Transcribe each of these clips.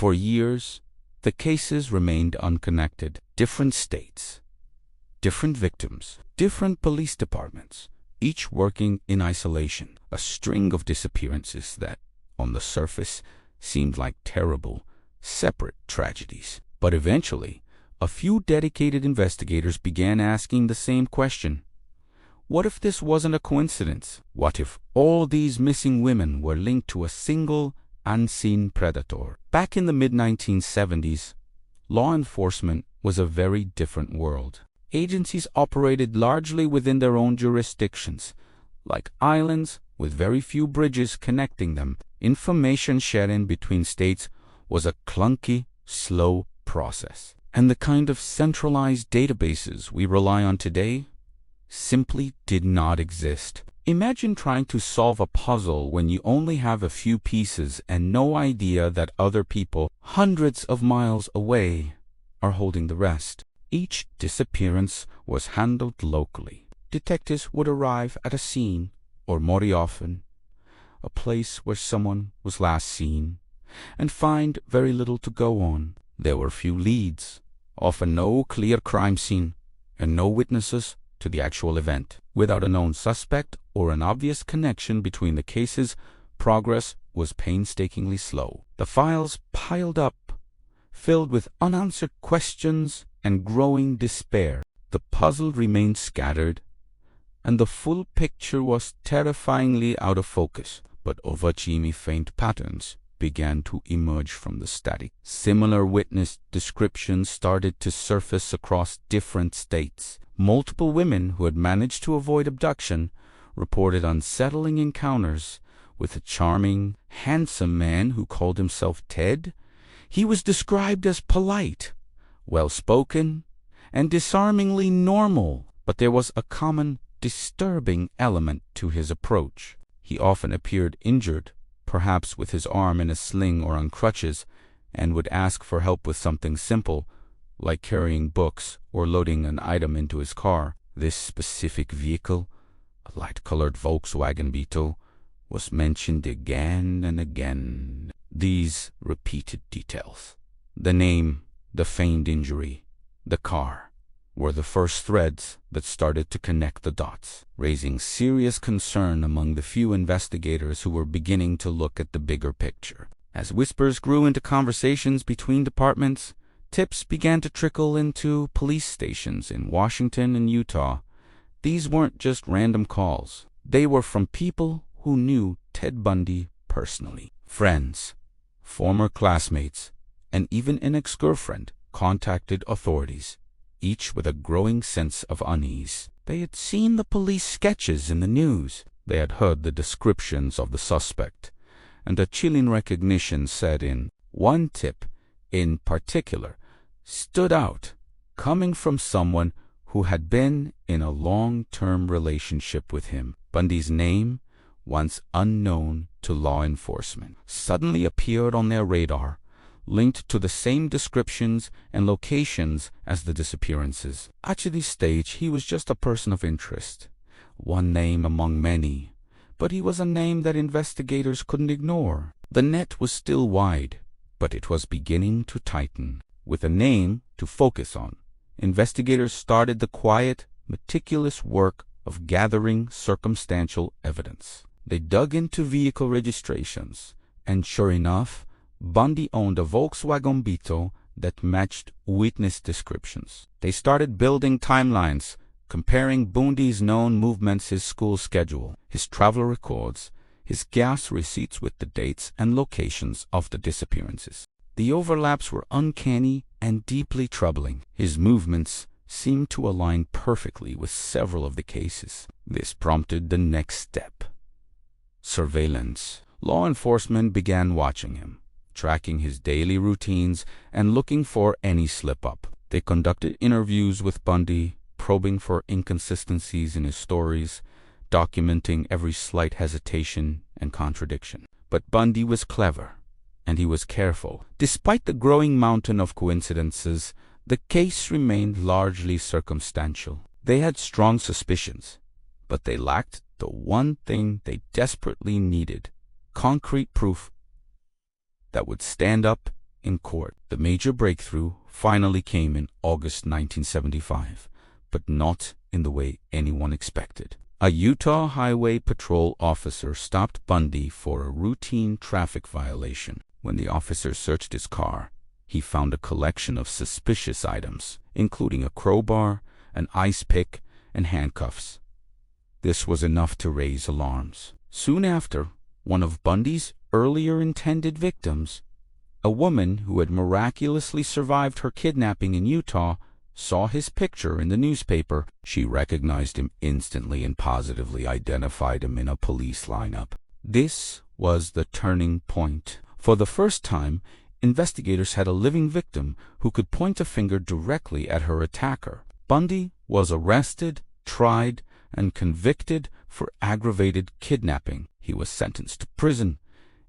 For years, the cases remained unconnected. Different states, different victims, different police departments, each working in isolation. A string of disappearances that, on the surface, seemed like terrible, separate tragedies. But eventually, a few dedicated investigators began asking the same question. What if this wasn't a coincidence? What if all these missing women were linked to a single, unseen predator? Back in the mid-1970s, law enforcement was a very different world. Agencies operated largely within their own jurisdictions, like islands with very few bridges connecting them. Information sharing between states was a clunky, slow process. And the kind of centralized databases we rely on today simply did not exist. Imagine trying to solve a puzzle when you only have a few pieces and no idea that other people hundreds of miles away are holding the rest. Each disappearance was handled locally. Detectives would arrive at a scene, or more often, a place where someone was last seen, and find very little to go on. There were few leads, often no clear crime scene, and no witnesses to the actual event. Without a known suspect or an obvious connection between the cases, progress was painstakingly slow. The files piled up, filled with unanswered questions and growing despair. The puzzle remained scattered, and the full picture was terrifyingly out of focus. But over Jimmy, faint patterns began to emerge from the static. Similar witness descriptions started to surface across different states. Multiple women who had managed to avoid abduction reported unsettling encounters with a charming, handsome man who called himself Ted. He was described as polite, well-spoken, and disarmingly normal, but there was a common, disturbing element to his approach. He often appeared injured, perhaps with his arm in a sling or on crutches, and would ask for help with something simple, like carrying books or loading an item into his car. This specific vehicle, a light-colored Volkswagen Beetle, was mentioned again and again. These repeated details, the name, the feigned injury, the car, were the first threads that started to connect the dots, raising serious concern among the few investigators who were beginning to look at the bigger picture. As whispers grew into conversations between departments, tips began to trickle into police stations in Washington and Utah. These weren't just random calls. They were from people who knew Ted Bundy personally. Friends, former classmates, and even an ex-girlfriend contacted authorities, each with a growing sense of unease. They had seen the police sketches in the news. They had heard the descriptions of the suspect, and a chilling recognition set in. One tip, in particular, stood out, coming from someone who had been in a long-term relationship with him. Bundy's name, once unknown to law enforcement, suddenly appeared on their radar, linked to the same descriptions and locations as the disappearances. At this stage, he was just a person of interest, one name among many, but he was a name that investigators couldn't ignore. The net was still wide, but it was beginning to tighten. With a name to focus on, investigators started the quiet, meticulous work of gathering circumstantial evidence. They dug into vehicle registrations, and sure enough, Bundy owned a Volkswagen Beetle that matched witness descriptions. They started building timelines, comparing Bundy's known movements, his school schedule, his travel records, his gas receipts with the dates and locations of the disappearances. The overlaps were uncanny and deeply troubling. His movements seemed to align perfectly with several of the cases. This prompted the next step: surveillance. Law enforcement began watching him, tracking his daily routines and looking for any slip-up. They conducted interviews with Bundy, probing for inconsistencies in his stories, documenting every slight hesitation and contradiction. But Bundy was clever, and he was careful. Despite the growing mountain of coincidences, the case remained largely circumstantial. They had strong suspicions, but they lacked the one thing they desperately needed: concrete proof that would stand up in court. The major breakthrough finally came in August 1975, but not in the way anyone expected. A Utah Highway Patrol officer stopped Bundy for a routine traffic violation. When the officer searched his car, he found a collection of suspicious items, including a crowbar, an ice pick, and handcuffs. This was enough to raise alarms. Soon after, one of Bundy's earlier intended victims, a woman who had miraculously survived her kidnapping in Utah, saw his picture in the newspaper. She recognized him instantly and positively identified him in a police lineup. This was the turning point. For the first time, investigators had a living victim who could point a finger directly at her attacker. Bundy was arrested, tried, and convicted for aggravated kidnapping. He was sentenced to prison,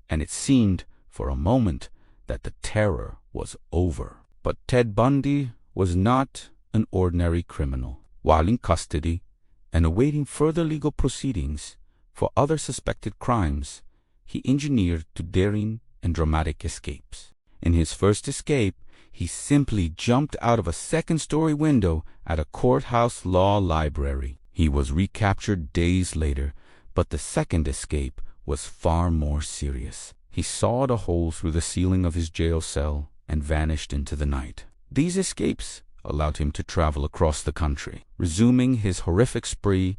and it seemed, for a moment, that the terror was over. But Ted Bundy was not an ordinary criminal. While in custody and awaiting further legal proceedings for other suspected crimes, he engineered two daring and dramatic escapes. In his first escape, he simply jumped out of a second-story window at a courthouse law library. He was recaptured days later, but the second escape was far more serious. He sawed a hole through the ceiling of his jail cell and vanished into the night. These escapes allowed him to travel across the country, resuming his horrific spree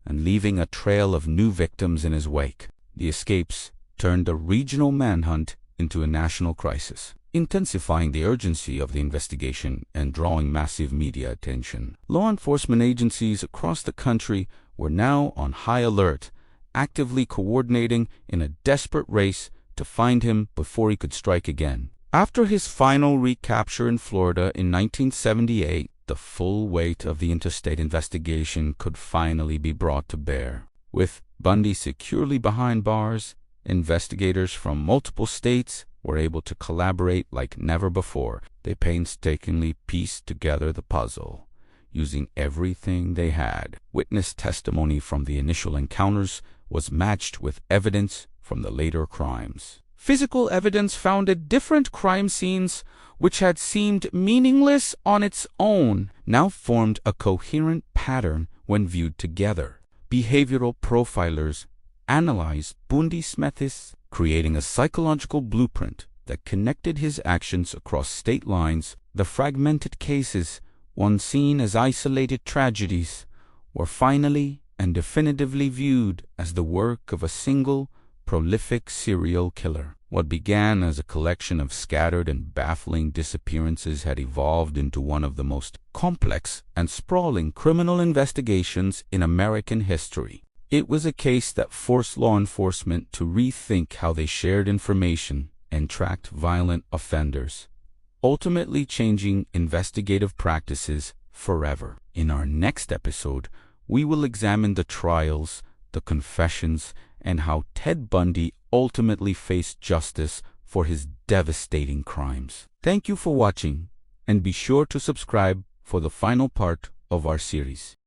and leaving a trail of new victims in his wake. The escapes turned a regional manhunt into a national crisis, intensifying the urgency of the investigation and drawing massive media attention. Law enforcement agencies across the country were now on high alert, actively coordinating in a desperate race to find him before he could strike again. After his final recapture in Florida in 1978, the full weight of the interstate investigation could finally be brought to bear. With Bundy securely behind bars, investigators from multiple states were able to collaborate like never before. They painstakingly pieced together the puzzle, using everything they had. Witness testimony from the initial encounters was matched with evidence from the later crimes. Physical evidence found at different crime scenes, which had seemed meaningless on its own, now formed a coherent pattern when viewed together. Behavioral profilers analyzed Bundy's methods, creating a psychological blueprint that connected his actions across state lines. The fragmented cases, once seen as isolated tragedies, were finally and definitively viewed as the work of a single, prolific serial killer. What began as a collection of scattered and baffling disappearances had evolved into one of the most complex and sprawling criminal investigations in American history. It was a case that forced law enforcement to rethink how they shared information and tracked violent offenders, ultimately changing investigative practices forever. In our next episode, we will examine the trials, the confessions, and how Ted Bundy ultimately faced justice for his devastating crimes. Thank you for watching, and be sure to subscribe for the final part of our series.